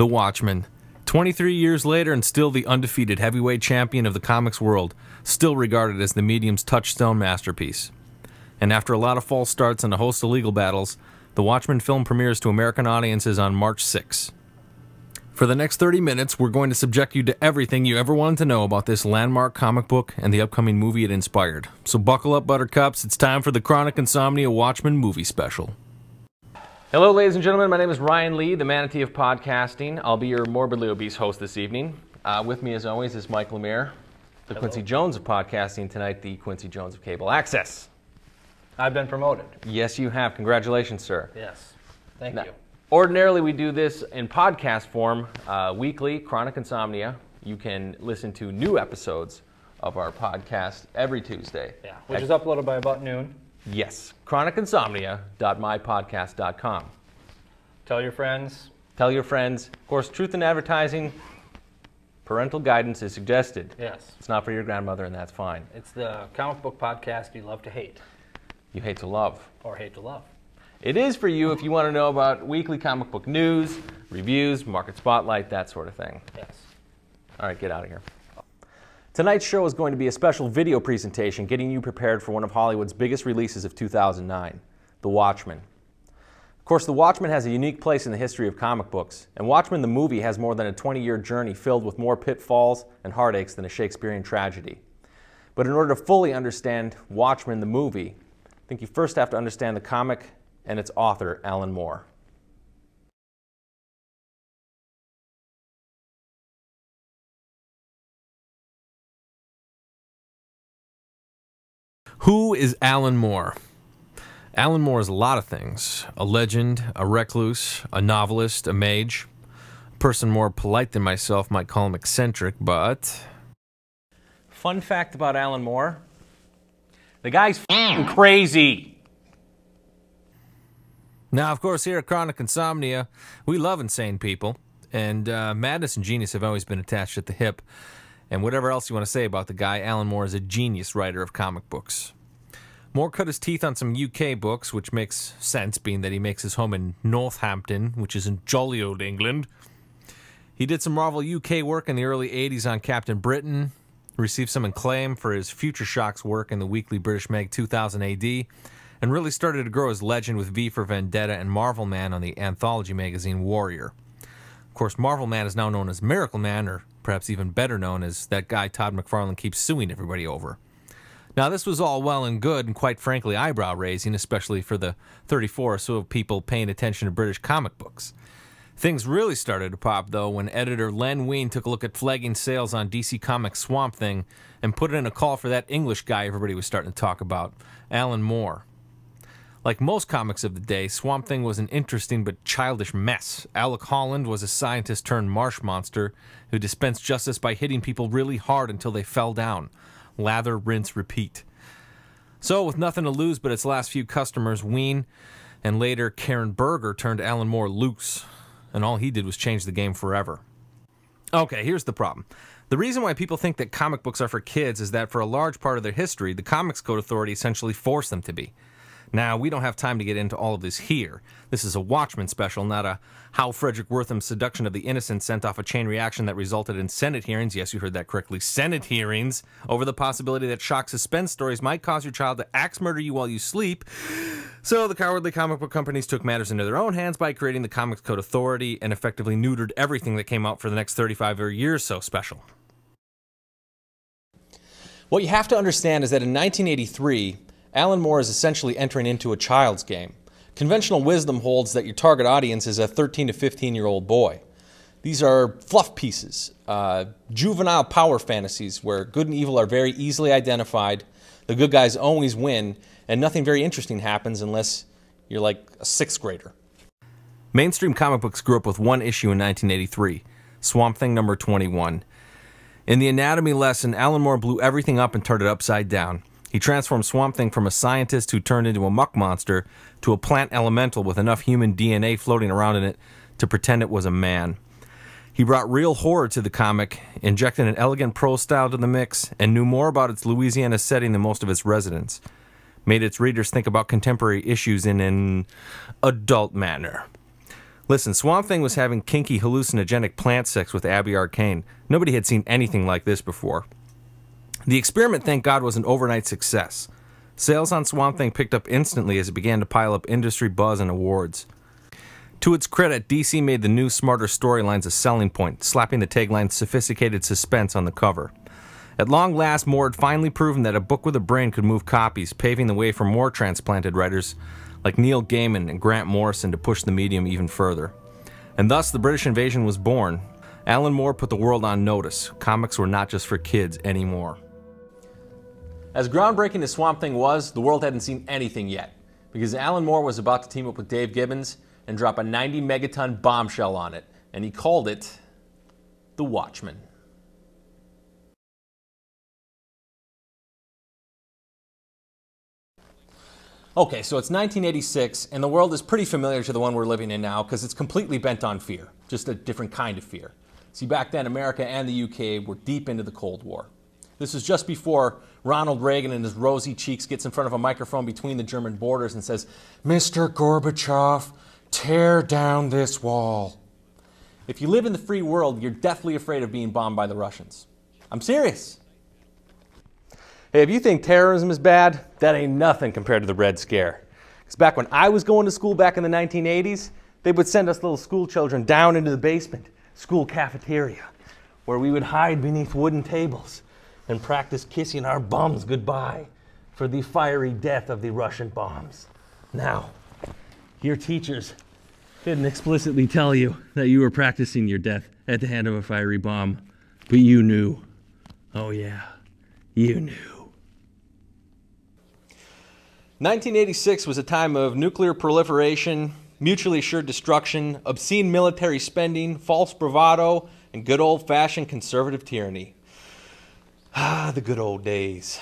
The Watchmen. 23 years later and still the undefeated heavyweight champion of the comics world, still regarded as the medium's touchstone masterpiece. And after a lot of false starts and a host of legal battles, the Watchmen film premieres to American audiences on March 6. For the next 30 minutes, we're going to subject you to everything you ever wanted to know about this landmark comic book and the upcoming movie it inspired. So buckle up, buttercups, it's time for the Chronic Insomnia Watchmen movie special. Hello, ladies and gentlemen. My name is Ryan Lee, the manatee of podcasting. I'll be your morbidly obese host this evening. With me, as always, is Mike Lemire, the Quincy Jones of podcasting, tonight the Quincy Jones of cable access. I've been promoted. Yes, you have. Congratulations, sir. Yes. Thank you. Ordinarily, we do this in podcast form, weekly, Chronic Insomnia. You can listen to new episodes of our podcast every Tuesday. Yeah, which is uploaded by about noon. Yes, chronicinsomnia.mypodcast.com. Tell your friends. Tell your friends. Of course, truth in advertising, parental guidance is suggested. Yes. It's not for your grandmother, and that's fine. It's the comic book podcast you love to hate. You hate to love. Or hate to love. It is for you if you want to know about weekly comic book news, reviews, market spotlight, that sort of thing. Yes. All right, get out of here. Tonight's show is going to be a special video presentation getting you prepared for one of Hollywood's biggest releases of 2009, The Watchmen. Of course, The Watchmen has a unique place in the history of comic books, and Watchmen the movie has more than a 20-year journey filled with more pitfalls and heartaches than a Shakespearean tragedy. But in order to fully understand Watchmen the movie, I think you first have to understand the comic and its author, Alan Moore. Who is Alan Moore? Alan Moore is a lot of things. A legend, a recluse, a novelist, a mage. A person more polite than myself might call him eccentric, but... Fun fact about Alan Moore, the guy's f***ing crazy. Now, of course, here at Chronic Insomnia, we love insane people, and madness and genius have always been attached at the hip. And whatever else you want to say about the guy, Alan Moore is a genius writer of comic books. Moore cut his teeth on some UK books, which makes sense, being that he makes his home in Northampton, which is in jolly old England. He did some Marvel UK work in the early 80s on Captain Britain, received some acclaim for his Future Shocks work in the weekly British mag 2000 AD, and really started to grow his legend with V for Vendetta and Marvel Man on the anthology magazine Warrior. Of course, Marvel Man is now known as Miracle Man, or perhaps even better known as that guy Todd McFarlane keeps suing everybody over. Now, this was all well and good, and quite frankly eyebrow-raising, especially for the 34 or so of people paying attention to British comic books. Things really started to pop, though, when editor Len Wein took a look at flagging sales on DC Comics' Swamp Thing and put in a call for that English guy everybody was starting to talk about, Alan Moore. Like most comics of the day, Swamp Thing was an interesting but childish mess. Alec Holland was a scientist-turned-marsh monster who dispensed justice by hitting people really hard until they fell down. Lather, rinse, repeat. So, with nothing to lose but its last few customers, Wein and later Karen Berger turned Alan Moore loose, and all he did was change the game forever. Okay, here's the problem. The reason why people think that comic books are for kids is that for a large part of their history, the Comics Code Authority essentially forced them to be. Now, we don't have time to get into all of this here. This is a Watchmen special, not a how Frederick Wortham's seduction of the innocent sent off a chain reaction that resulted in Senate hearings, yes, you heard that correctly, Senate hearings, over the possibility that shock suspense stories might cause your child to axe murder you while you sleep. So the cowardly comic book companies took matters into their own hands by creating the Comics Code Authority and effectively neutered everything that came out for the next 35 years so special. What you have to understand is that in 1983, Alan Moore is essentially entering into a child's game. Conventional wisdom holds that your target audience is a 13 to 15-year-old boy. These are fluff pieces, juvenile power fantasies where good and evil are very easily identified, the good guys always win, and nothing very interesting happens unless you're like a sixth grader. Mainstream comic books grew up with one issue in 1983, Swamp Thing number 21. In the anatomy lesson, Alan Moore blew everything up and turned it upside down. He transformed Swamp Thing from a scientist who turned into a muck monster to a plant elemental with enough human DNA floating around in it to pretend it was a man. He brought real horror to the comic, injected an elegant prose style to the mix, and knew more about its Louisiana setting than most of its residents. Made its readers think about contemporary issues in an adult manner. Listen, Swamp Thing was having kinky hallucinogenic plant sex with Abby Arcane. Nobody had seen anything like this before. The experiment, thank God, was an overnight success. Sales on Swamp Thing picked up instantly as it began to pile up industry buzz and awards. To its credit, DC made the new, smarter storylines a selling point, slapping the tagline "sophisticated suspense" on the cover. At long last, Moore had finally proven that a book with a brain could move copies, paving the way for more transplanted writers like Neil Gaiman and Grant Morrison to push the medium even further. And thus, the British Invasion was born. Alan Moore put the world on notice. Comics were not just for kids anymore. As groundbreaking as Swamp Thing was, the world hadn't seen anything yet, because Alan Moore was about to team up with Dave Gibbons and drop a 90-megaton bombshell on it, and he called it The Watchmen. Okay, so it's 1986, and the world is pretty familiar to the one we're living in now because it's completely bent on fear, just a different kind of fear. See, back then, America and the UK were deep into the Cold War. This was just before Ronald Reagan and his rosy cheeks gets in front of a microphone between the German borders and says, "Mr. Gorbachev, tear down this wall." If you live in the free world, you're deathly afraid of being bombed by the Russians. I'm serious. Hey, if you think terrorism is bad, that ain't nothing compared to the Red Scare. Because back when I was going to school back in the 1980s, they would send us little school children down into the basement, school cafeteria, where we would hide beneath wooden tables and practice kissing our bums goodbye for the fiery death of the Russian bombs. Now, your teachers didn't explicitly tell you that you were practicing your death at the hand of a fiery bomb, but you knew. Oh yeah, you knew. 1986 was a time of nuclear proliferation, mutually assured destruction, obscene military spending, false bravado, and good old-fashioned conservative tyranny. Ah, the good old days.